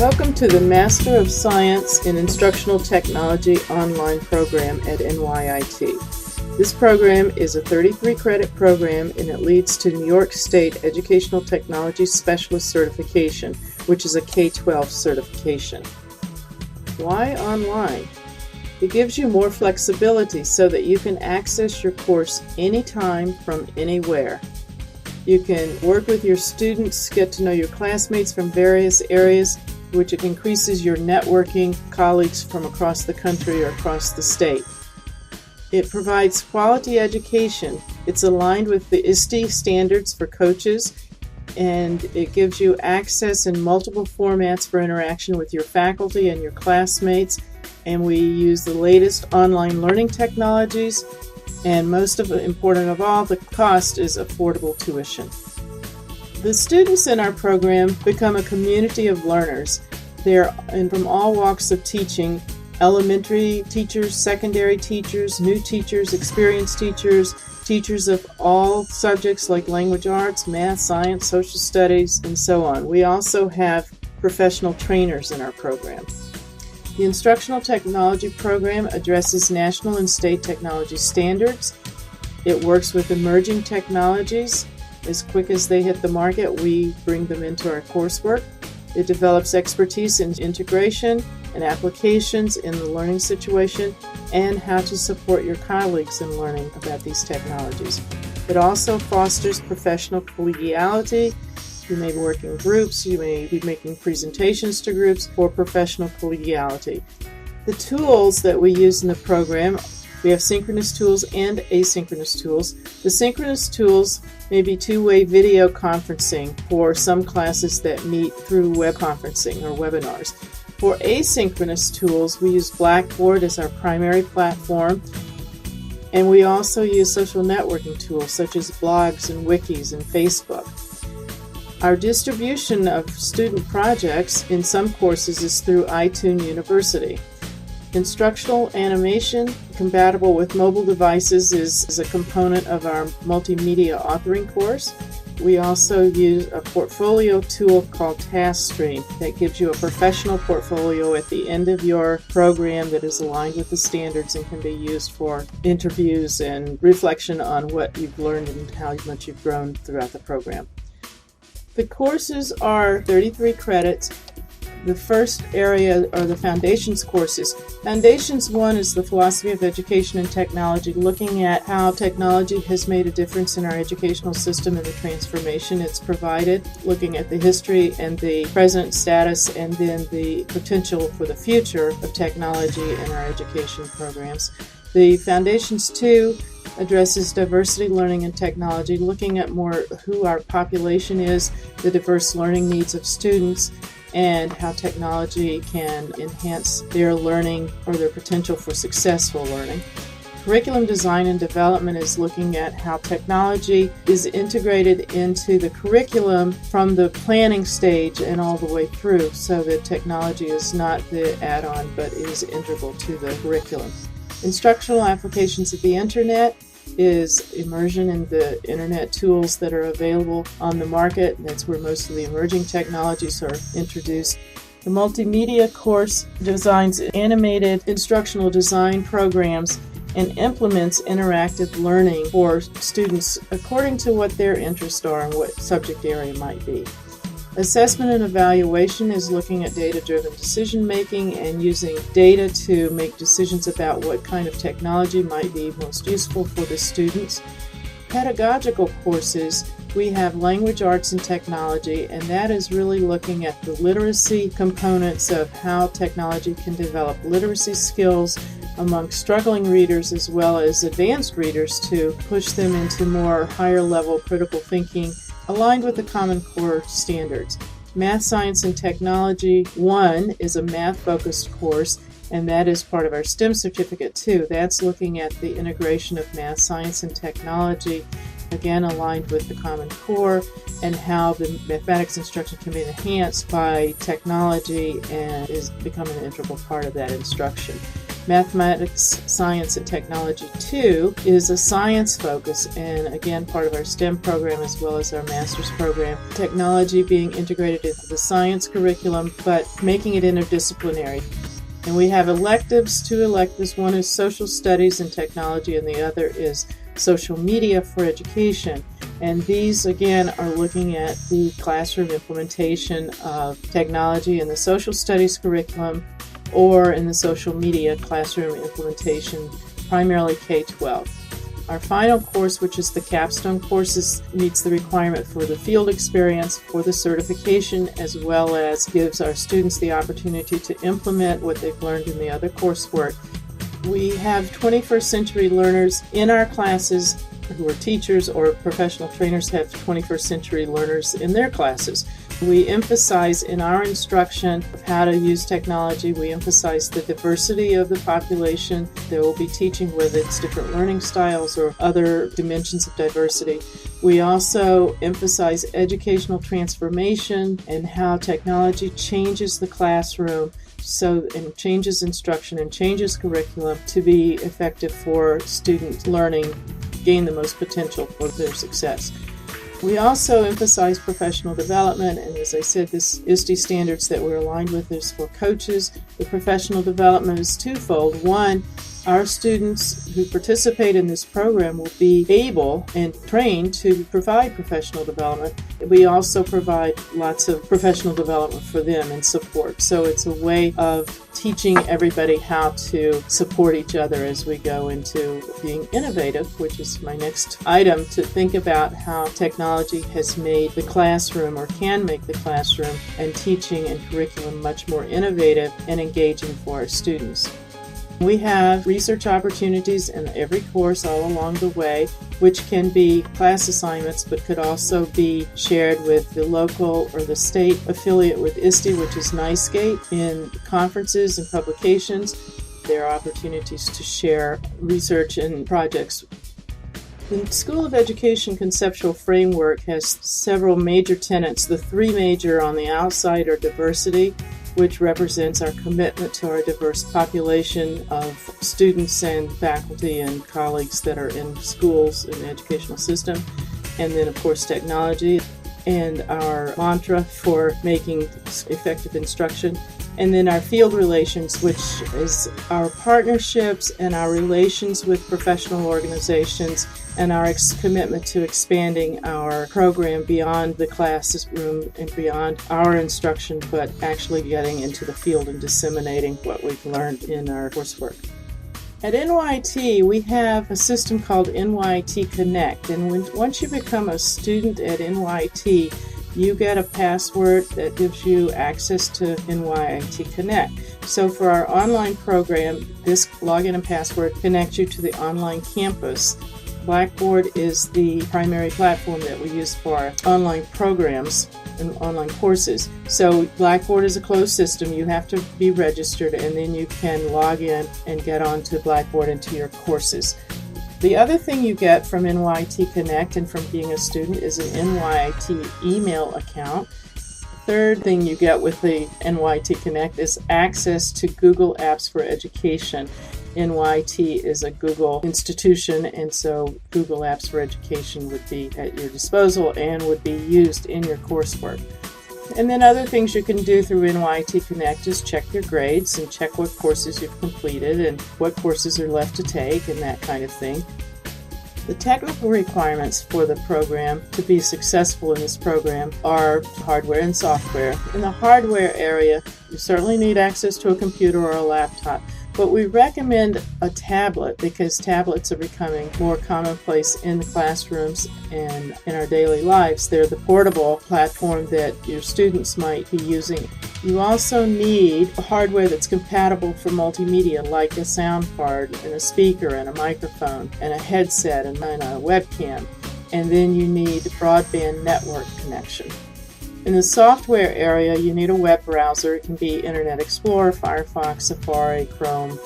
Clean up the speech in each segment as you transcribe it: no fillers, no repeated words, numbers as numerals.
Welcome to the Master of Science in Instructional Technology online program at NYIT. This program is a 33-credit program and it leads to New York State Educational Technology Specialist Certification, which is a K-12 certification. Why online? It gives you more flexibility so that you can access your course anytime from anywhere. You can work with your students, get to know your classmates from various areas, which increases your networking colleagues from across the country or across the state. It provides quality education. It's aligned with the ISTE standards for coaches, and it gives you access in multiple formats for interaction with your faculty and your classmates. And we use the latest online learning technologies, and important of all, the cost is affordable tuition. The students in our program become a community of learners. They're from all walks of teaching: elementary teachers, secondary teachers, new teachers, experienced teachers, teachers of all subjects like language arts, math, science, social studies, and so on. We also have professional trainers in our program. The Instructional Technology program addresses national and state technology standards. It works with emerging technologies. As quick as they hit the market, we bring them into our coursework. It develops expertise in integration and applications in the learning situation and how to support your colleagues in learning about these technologies. It also fosters professional collegiality. You may be working in groups, you may be making presentations to groups for professional collegiality. The tools that we use in the program, we have synchronous tools and asynchronous tools. The synchronous tools may be two-way video conferencing for some classes that meet through web conferencing or webinars. For asynchronous tools, we use Blackboard as our primary platform, and we also use social networking tools such as blogs and wikis and Facebook. Our distribution of student projects in some courses is through iTunes University. Instructional animation compatible with mobile devices is a component of our multimedia authoring course. We also use a portfolio tool called TaskStream that gives you a professional portfolio at the end of your program that is aligned with the standards and can be used for interviews and reflection on what you've learned and how much you've grown throughout the program. The courses are 33 credits. The first area are the Foundations courses. Foundations 1 is the Philosophy of Education and Technology, looking at how technology has made a difference in our educational system and the transformation it's provided, looking at the history and the present status and then the potential for the future of technology in our education programs. The Foundations 2 addresses diversity, learning, and technology, looking at more who our population is, the diverse learning needs of students, and how technology can enhance their learning or their potential for successful learning. Curriculum design and development is looking at how technology is integrated into the curriculum from the planning stage and all the way through, so that technology is not the add-on but is integral to the curriculum. Instructional applications of the Internet is immersion in the Internet tools that are available on the market. That's where most of the emerging technologies are introduced. The multimedia course designs animated instructional design programs and implements interactive learning for students according to what their interests are and what subject area might be. Assessment and evaluation is looking at data-driven decision-making and using data to make decisions about what kind of technology might be most useful for the students. Pedagogical courses, we have language arts and technology, and that is really looking at the literacy components of how technology can develop literacy skills among struggling readers as well as advanced readers to push them into more higher-level critical thinking aligned with the Common Core standards. Math, Science, and Technology 1 is a math-focused course, and that is part of our STEM certificate too. That's looking at the integration of math, science, and technology, again aligned with the Common Core, and how the mathematics instruction can be enhanced by technology and is becoming an integral part of that instruction. Mathematics, Science, and Technology 2 is a science focus, and again part of our STEM program as well as our master's program. Technology being integrated into the science curriculum, but making it interdisciplinary. And we have electives, 2 electives. One is social studies and technology, and the other is social media for education. And these, again, are looking at the classroom implementation of technology in the social studies curriculum or in the social media classroom implementation, primarily K-12. Our final course, which is the capstone courses, meets the requirement for the field experience, for the certification, as well as gives our students the opportunity to implement what they've learned in the other coursework. We have 21st century learners in our classes who are teachers, or professional trainers have 21st century learners in their classes. We emphasize in our instruction of how to use technology, we emphasize the diversity of the population. There will be teaching with its different learning styles or other dimensions of diversity. We also emphasize educational transformation and how technology changes the classroom and changes instruction and changes curriculum to be effective for student learning, gain the most potential for their success. We also emphasize professional development, and as I said, this ISTE standards that we're aligned with is for coaches. The professional development is twofold. One, our students who participate in this program will be able and trained to provide professional development. We also provide lots of professional development for them and support. So it's a way of teaching everybody how to support each other as we go into being innovative, which is my next item, to think about how technology has made the classroom, or can make the classroom and teaching and curriculum much more innovative and engaging for our students. We have research opportunities in every course all along the way, which can be class assignments, but could also be shared with the local or the state affiliate with ISTE, which is NYSCATE, in conferences and publications. There are opportunities to share research and projects. The School of Education conceptual framework has several major tenets. The 3 major on the outside are diversity, which represents our commitment to our diverse population of students and faculty and colleagues that are in schools and the educational system. And then, of course, technology and our mantra for making effective instruction. And then our field relations, which is our partnerships and our relations with professional organizations, and our commitment to expanding our program beyond the classroom and beyond our instruction, but actually getting into the field and disseminating what we've learned in our coursework. At NYIT, we have a system called NYIT Connect, and once you become a student at NYIT, you get a password that gives you access to NYIT Connect. So for our online program, this login and password connects you to the online campus. Blackboard is the primary platform that we use for our online programs and online courses. So Blackboard is a closed system. You have to be registered, and then you can log in and get onto Blackboard and to your courses. The other thing you get from NYIT Connect and from being a student is an NYIT email account. Third thing you get with the NYIT Connect is access to Google Apps for Education. NYIT is a Google institution, and so Google Apps for Education would be at your disposal and would be used in your coursework. And then other things you can do through NYIT Connect is check your grades and check what courses you've completed and what courses are left to take and that kind of thing. The technical requirements for the program to be successful in this program are hardware and software. In the hardware area, you certainly need access to a computer or a laptop. But we recommend a tablet because tablets are becoming more commonplace in the classrooms and in our daily lives. They're the portable platform that your students might be using. You also need hardware that's compatible for multimedia, like a sound card and a speaker and a microphone and a headset and a webcam. And then you need broadband network connection. In the software area, you need a web browser. It can be Internet Explorer, Firefox, Safari, Chrome.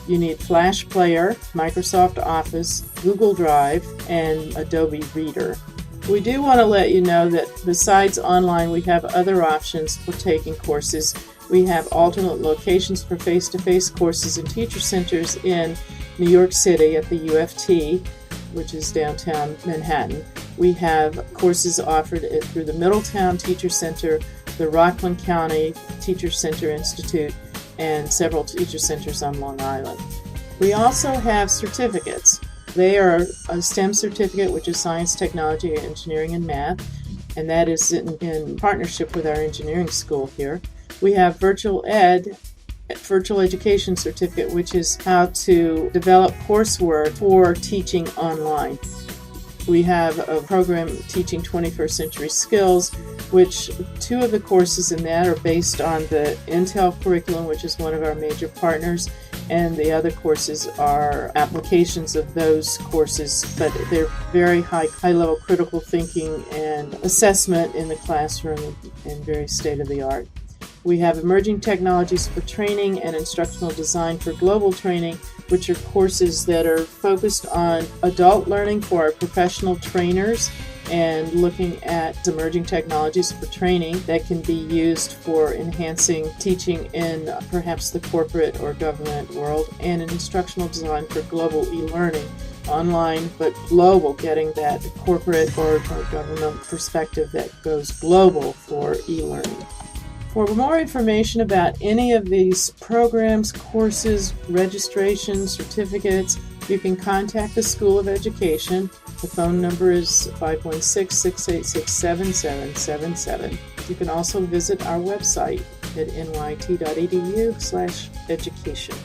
You need Flash Player, Microsoft Office, Google Drive, and Adobe Reader. We do want to let you know that besides online, we have other options for taking courses. We have alternate locations for face-to-face courses and teacher centers in New York City at the UFT, which is downtown Manhattan. We have courses offered through the Middletown Teacher Center, the Rockland County Teacher Center Institute, and several teacher centers on Long Island. We also have certificates. They are a STEM certificate, which is Science, Technology, Engineering, and Math, and that is in partnership with our engineering school here. We have Virtual Education Certificate, which is how to develop coursework for teaching online. We have a program teaching 21st century skills, which 2 of the courses in that are based on the Intel curriculum, which is one of our major partners, and the other courses are applications of those courses, but they're very high-level critical thinking and assessment in the classroom and very state-of-the-art. We have Emerging Technologies for Training and Instructional Design for Global Training, which are courses that are focused on adult learning for our professional trainers and looking at emerging technologies for training that can be used for enhancing teaching in perhaps the corporate or government world, and an instructional design for global e-learning, online but global, getting that corporate or government perspective that goes global for e-learning. For more information about any of these programs, courses, registrations, certificates, you can contact the School of Education. The phone number is 516-686-7777. You can also visit our website at nyit.edu/education.